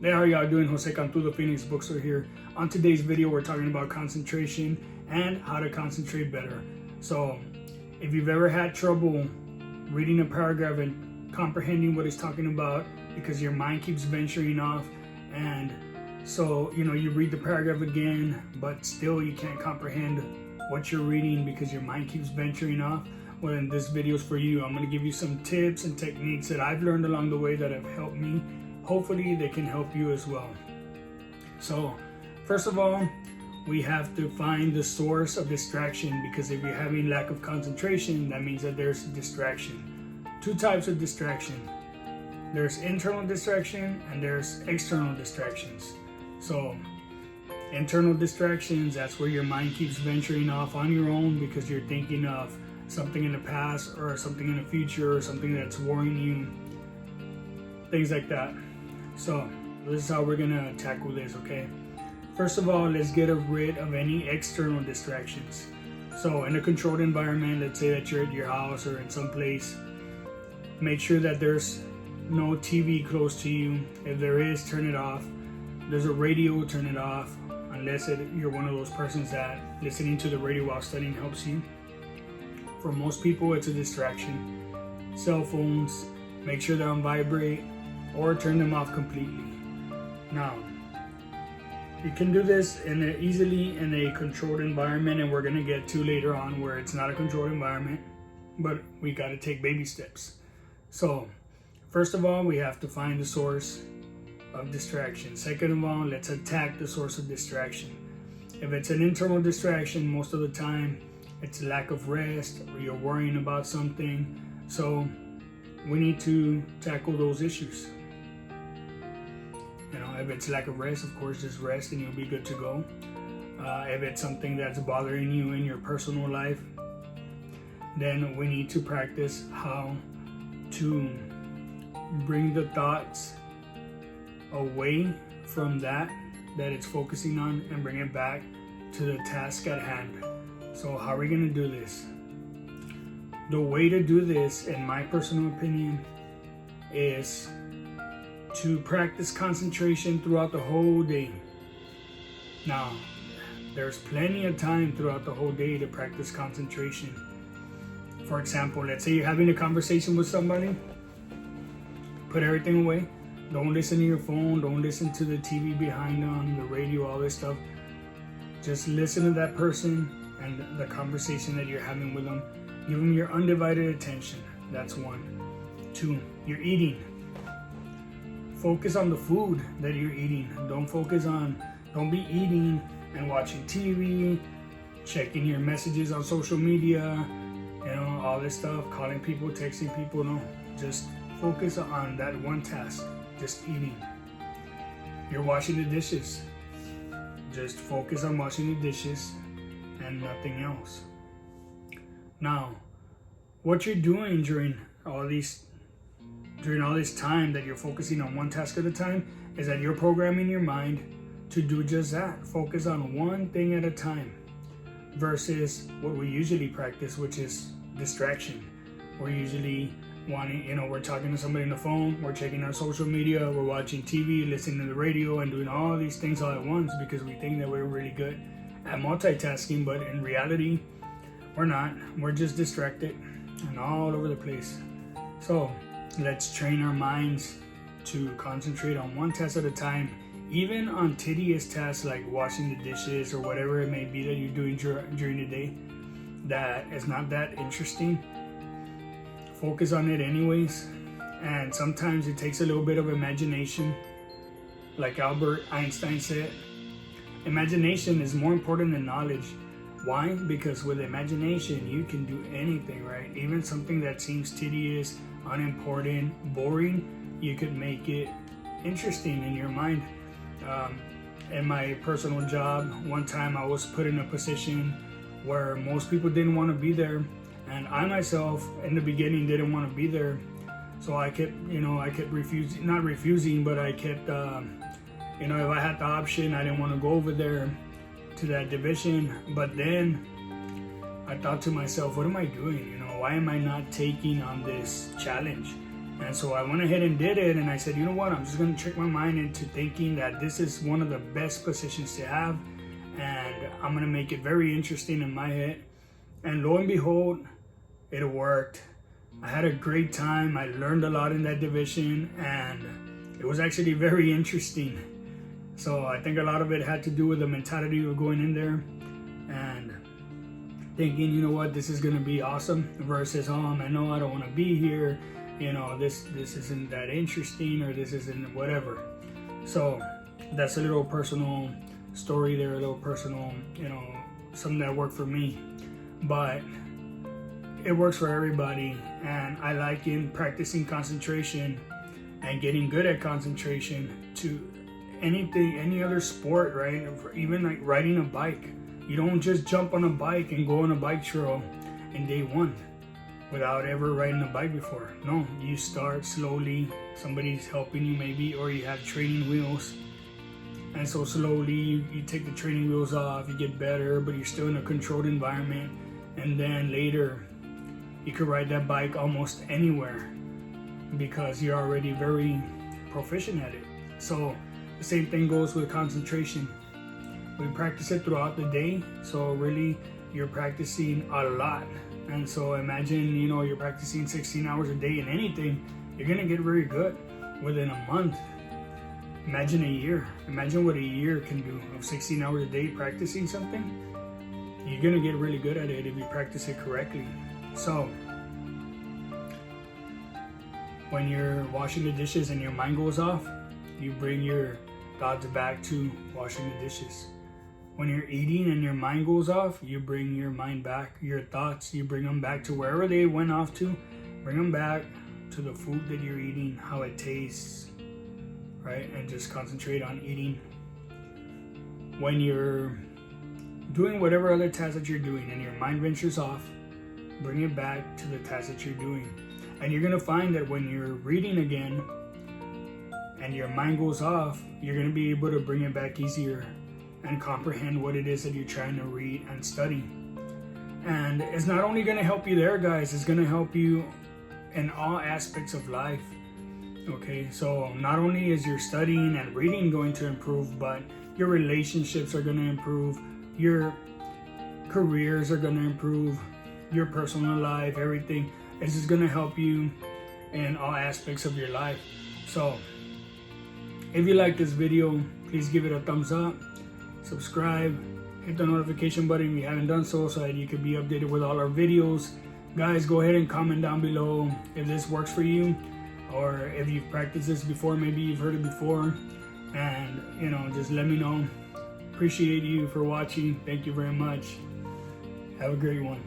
Hey, how y'all doing? Jose Cantu, the Phoenix Bookstore here. On today's video, we're talking about concentration and how to concentrate better. So, if you've ever had trouble reading a paragraph and comprehending what it's talking about because your mind keeps venturing off, and so, you read the paragraph again, but still you can't comprehend what you're reading because your mind keeps venturing off, well, then this video is for you. I'm going to give you some tips and techniques that I've learned along the way that have helped me. Hopefully they can help you as well. So first of all, we have to find the source of distraction, because if you're having lack of concentration, that means that there's distraction. Two types of distraction. There's internal distraction and there's external distractions. So internal distractions, that's where your mind keeps venturing off on your own because you're thinking of something in the past or something in the future or something that's worrying you, things like that. So this is how we're gonna tackle this, okay? First of all, let's get rid of any external distractions. So in a controlled environment, let's say that you're at your house or in some place, make sure that there's no TV close to you. If there is, turn it off. There's a radio, turn it off, unless you're one of those persons that listening to the radio while studying helps you. For most people, it's a distraction. Cell phones, make sure they're on vibrate or turn them off completely. Now, you can do this easily in a controlled environment, and we're gonna get to later on where it's not a controlled environment, but we gotta take baby steps. So, first of all, we have to find the source of distraction. Second of all, let's attack the source of distraction. If it's an internal distraction, most of the time, it's lack of rest or you're worrying about something. So we need to tackle those issues. If it's lack of rest, of course, just rest and you'll be good to go. If it's something that's bothering you in your personal life, then we need to practice how to bring the thoughts away from that it's focusing on and bring it back to the task at hand. So how are we going to do this? The way to do this, in my personal opinion, is to practice concentration throughout the whole day. Now, there's plenty of time throughout the whole day to practice concentration. For example, let's say you're having a conversation with somebody, put everything away. Don't listen to your phone, don't listen to the TV behind them, the radio, all this stuff. Just listen to that person and the conversation that you're having with them. Give them your undivided attention. That's one. Two, you're eating. Focus on the food that you're eating. Don't be eating and watching TV, checking your messages on social media, all this stuff, calling people, texting people. No, just focus on that one task, just eating. You're washing the dishes. Just focus on washing the dishes and nothing else. Now, what you're doing during all this time that you're focusing on one task at a time is that you're programming your mind to do just that. Focus on one thing at a time versus what we usually practice, which is distraction. We're usually we're talking to somebody on the phone, we're checking our social media, we're watching TV, listening to the radio, and doing all these things all at once because we think that we're really good at multitasking, but in reality, we're not. We're just distracted and all over the place. So let's train our minds to concentrate on one task at a time, even on tedious tasks like washing the dishes or whatever it may be that you're doing during the day that is not that interesting. Focus on it anyways. And sometimes it takes a little bit of imagination. Like Albert Einstein said, imagination is more important than knowledge. Why? Because with imagination, you can do anything, right? Even something that seems tedious, unimportant, boring, you could make it interesting in your mind. In my personal job, one time I was put in a position where most people didn't want to be there. And I myself, in the beginning, didn't want to be there. So I kept refusing, not refusing, but I kept, if I had the option, I didn't want to go over there to that division. But then I thought to myself, what am I doing? Why am I not taking on this challenge? And so I went ahead and did it, and I said, you know what, I'm just going to trick my mind into thinking that this is one of the best positions to have, and I'm going to make it very interesting in my head. And lo and behold, it worked. I had a great time. I learned a lot in that division, and it was actually very interesting. So I think a lot of it had to do with the mentality of going in there and thinking, you know what, this is going to be awesome, versus, oh, I know I don't want to be here. You know, this isn't that interesting, or this isn't whatever. So that's a little personal story there, a little personal, you know, something that worked for me. But it works for everybody, and I like in practicing concentration and getting good at concentration to anything, any other sport, right? Even like riding a bike. You don't just jump on a bike and go on a bike trail in day one without ever riding a bike before. No, you start slowly. Somebody's helping you maybe, or you have training wheels. And so slowly you take the training wheels off, you get better, but you're still in a controlled environment. And then later, you could ride that bike almost anywhere because you're already very proficient at it. So the same thing goes with concentration. We practice it throughout the day, so really you're practicing a lot. And so imagine, you know, you're practicing 16 hours a day in anything, you're gonna get very good within a month. Imagine a year. Imagine what a year can do of 16 hours a day practicing something. You're gonna get really good at it if you practice it correctly. So when you're washing the dishes and your mind goes off, you bring your thoughts back to washing the dishes. When you're eating and your mind goes off, you bring your mind back, your thoughts, you bring them back to wherever they went off to. Bring them back to the food that you're eating, how it tastes, right? And just concentrate on eating. When you're doing whatever other task that you're doing and your mind ventures off, bring it back to the task that you're doing. And you're gonna find that when you're reading again and your mind goes off, you're gonna be able to bring it back easier and comprehend what it is that you're trying to read and study. And it's not only gonna help you there, guys, it's gonna help you in all aspects of life. Okay, so not only is your studying and reading going to improve, but your relationships are gonna improve, your careers are gonna improve, your personal life, everything. It's just gonna help you in all aspects of your life. So if you like this video, please give it a thumbs up, subscribe, hit the notification button if you haven't done so that you can be updated with all our videos. Guys, go ahead and comment down below if this works for you, or if you've practiced this before, maybe you've heard it before, and you know, just let me know. Appreciate you for watching. Thank you very much. Have a great one.